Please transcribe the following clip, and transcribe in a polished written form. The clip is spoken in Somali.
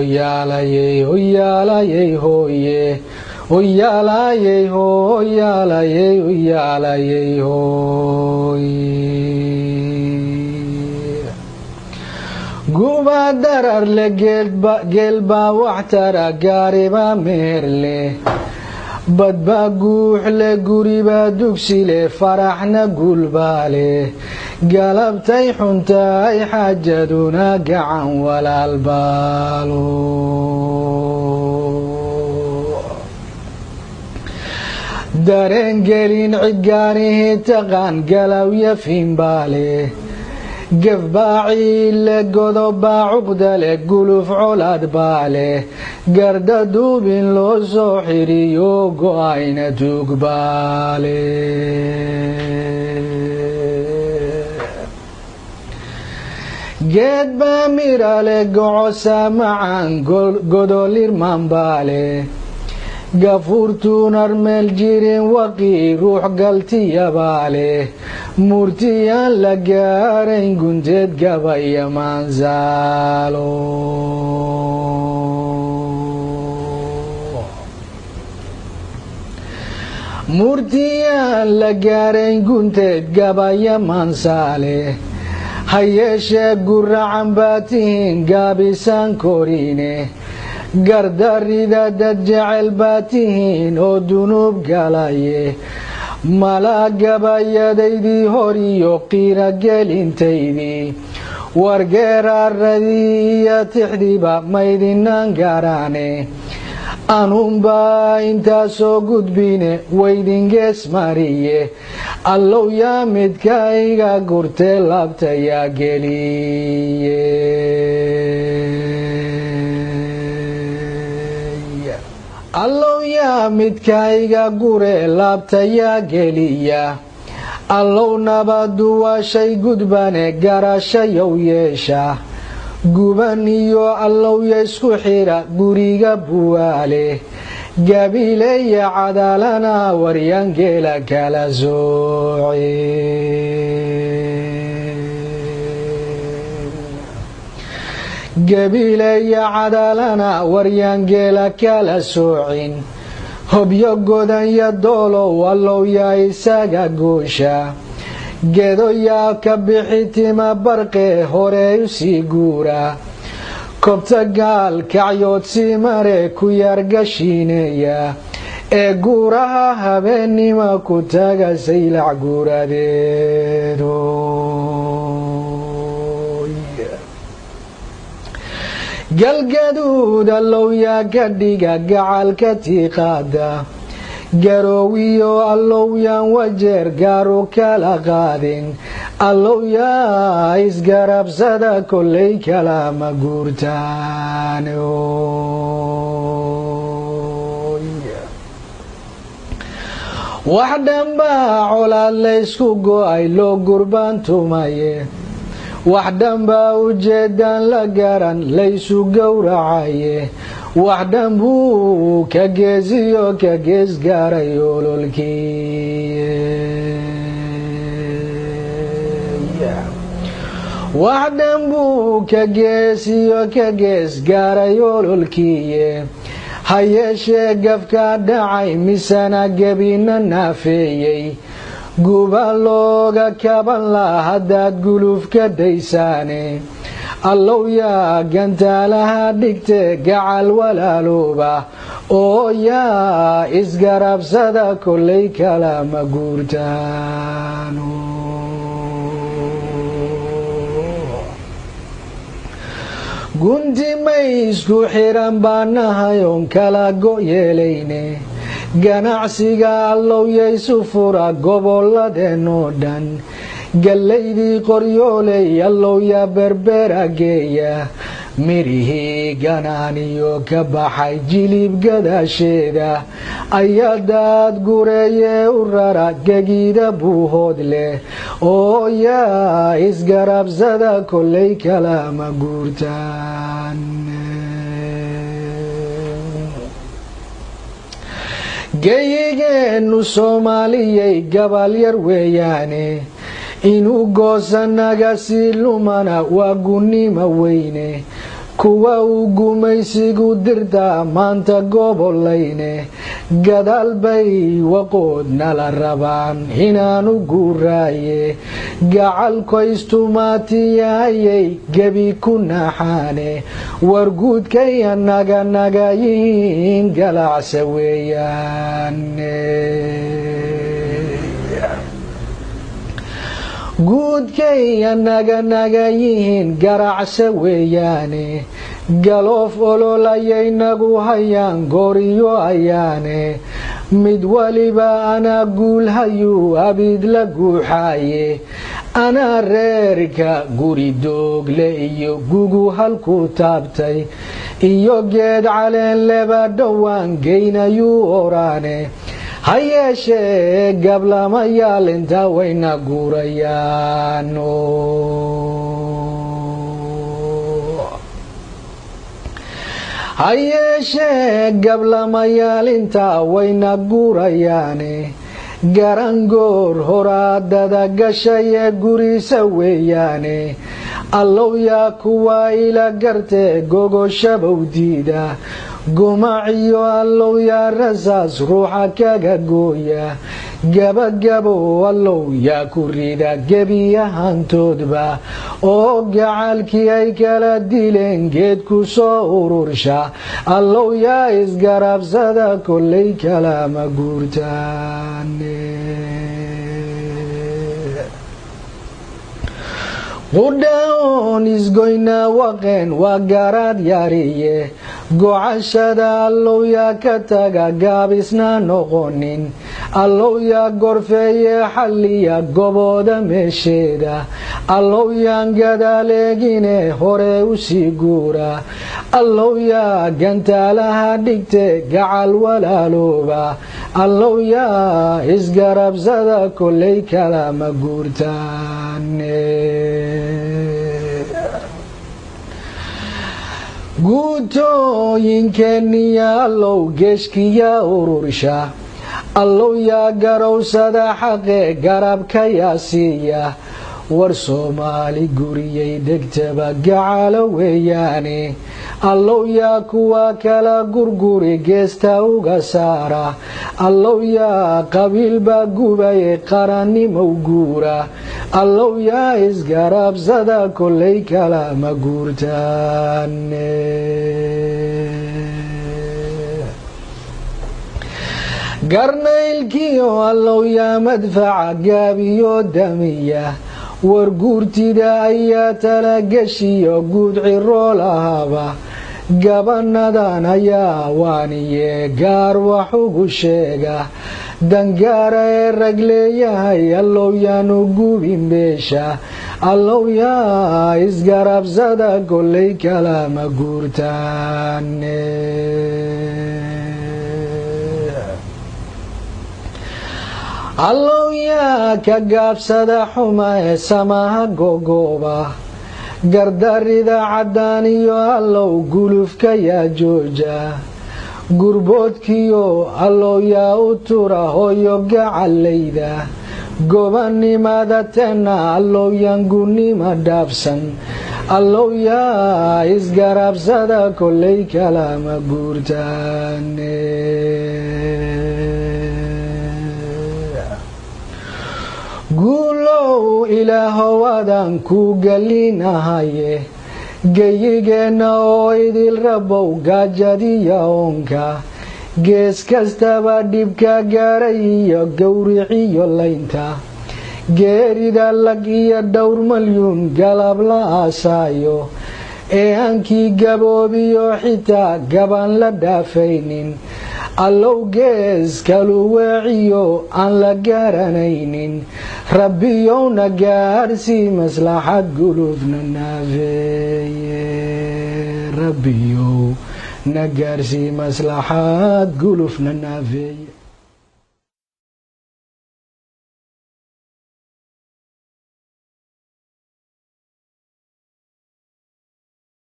Oyalaye, oyalaye, hoye. Oyalaye, oyalaye, oyalaye, hoye. Guba dararle gelba waxtara gaariba meherle. Badba guuxle guriba dugsile faraxna gulbaale. Galabtay xuntay xaajaduna gacan walaalbaalo. Dareen gelin cidgaanihi taqaan galawya fiinbaale. Gafbaaciile godobaa cuqdale guluf colaad baale. Garda duubin loo soo xiriyo go'ayna tuugbaale. Geed baa mirale gocosa macaan godolirmaan baale. Gafuurtuun armeel jirin waqii ruux galtiya baale. Murtiyaan la gaarayn gunteed gabaya maanzaalo. Murtiyaan la gaarayn gunteed gabaya maansaale. Hayeeshee guracan baa tihiin gaabisaan koriine. Gardarida dad jecel baa tihiin oo dunuub galaye. Mala gabayadaydii horiyo qiira gelintaydii. Wargeeraaradii iyo tixdiba maydinaan gaaraane. Anuunbaa intaasoo gudbine waydin gees mariye. Allow yaa midkayga gurtee laabtayaa geliye. Allow yaa midkayga gure laabtayaa geliya. Allow nabadu waa shay gudbane garashayow yeesha. Guban iyo allow ya isku xira guriga buwaale. Gabileya cadaalana waryangeela kala sooce. Gabileya cadaalana waryangeela kala soocin. Hobyo godan ya doolow allow yaa isaga goosha. Geedo yaa ka bixitima barqe hore usii guura. Kobta gaal kacyood sii mare ku yargashiineya. Ee guuraha habeennima ku taga saylac guuradeedo. Galgaduud allow yaa ka dhiga gacalka tiiqaada. Garoowiyo allow yaan wajeer gaaro kala qaadin. Allow yaa isgarabsada kolley kalama guurtaan. Wax dhanbaa colaad laysku go'ay loo gurbaan tumaye. Wax dhanbaa ujeedaan la garan laysu gowracaye. Wax dhanbuu ka geesiyo ka gees gaaray ololkii. Wax dhanbuu ka geesiyo ka gees gaaray ololkii. Hayeeshee gafka dhacay misana gebina naafeeyey. Guba looga kaban la haddaad guluf ka daysaane. Allow yaa gantaalaha dhigte gacal walaalooba. Oo yaa isgarabsada kolley kalama guurtaan. Gunti may isku xiran baanahay oon kala go' yeelayne. Ganacsiga allow yaysu fura gobolladeenoo dhan. Gallaydii qoryooley allow yaa berbera geeya. Mirihii ganaaniyo ka baxay jilib gadaasheeda. Ayadaad gureeye u rara gegiida buuhood leh. Oo yaa isgarabsada kolley kalama guurtaan. Geyigeenu Soomaaliyey gabal yar weeyaane. Inuu goosanaga sii lumana waa gunnima weyne. kuwa uu gumaysigu dirta maanta gobolayne gadaal bay waqood nala rabaan inaanu guuraaye gacalkoystumaatiyayay gebi ku naxaane warguudkay anaga nagayihiin galacsa weeyaane guudkay anaga nagayihiin garacsa weeyaane galoof ololayay nagu hayaan gooriyo ayaane mid waliba anaa guulhayuu abid la guuxaaye anaa reerka guri doogle iyo gugu halku taabtay iyo geed caleen leba dhowaan geynayuu oraane ha yeeshee gablamayaal intaa wayna guurayaano ha yeeshee gablamayaal intaa wayna guurayaane garangoor horaadada gashaye gurisa weeyaane allow yaa kuwa ila gartee gogoshabow diida gumaciyo allow yaa rasaas ruuxa kaga gooya gabagabow allow yaa ku rida gebiyahantoodba oo gacalkii ay kala dileen geed ku soo urursha allow yaa isgarabsada kollay kalama guurtaane qudhaon isgoynaa waqeen waa garaad yaariye gocashada allow yaa ka taga gaabisna noqonin allow yaa gorfeeye xalliya gobooda meesheeda allow yaan gadaaleegine hore u sii guura allow yaa gantaalaha dhigte gacal walaalooba allow yaa isgarabsada kollay kalama guurtaane guutooyinkeeniya allow geeshkiya urursha allow yaa garowsada xaqe garabka yaa siiya war soomaali guriyay degtaba gacalo weeyaane allow yaa kuwa kala gurguri geesta uga saara allow yaa qabiilba gubaye qarannimow guura allow yaa isgarabsada kollay kalama guurtaane garnaylkiyo allow yaa madfaca gaabiyo damiya warguurtida ayaa talagashiyo guud ciroo lahaba gabanadan ayaa waaniye gaar wax ugu sheega dangaara ee rag leeyahay allow yaanu gubin beesha allow yaa isgarabsada kollay kalama guurtaane allow yaa ka gaabsada xuma ee samaha gogooba gardarida caddaan iyo allow gulufka yaa jooja gurboodkiyo allow yaa u tura hooyo gacalayda gobanimada tena allow yaan gunnima dhaabsan allow yaa isgarabsada kollay kalama guurtaane guulow ilaahowadan ku gelinahaye geyigeenna oo idil rabow gaajadiya oonka gees kastaba dhibka gaaray iyo gowriciyo laynta geerida lag iyo dhowr malyuun galab la aasaayo ee hankii gaboobiyo xitaa gaban la dhaafaynin allow gees kalu weeciyo aan la garanaynin rabbiyowna gaarsii maslaxad gulufna naafeeye rabbiyow na gaarsii maslaxad gulufna naafeeye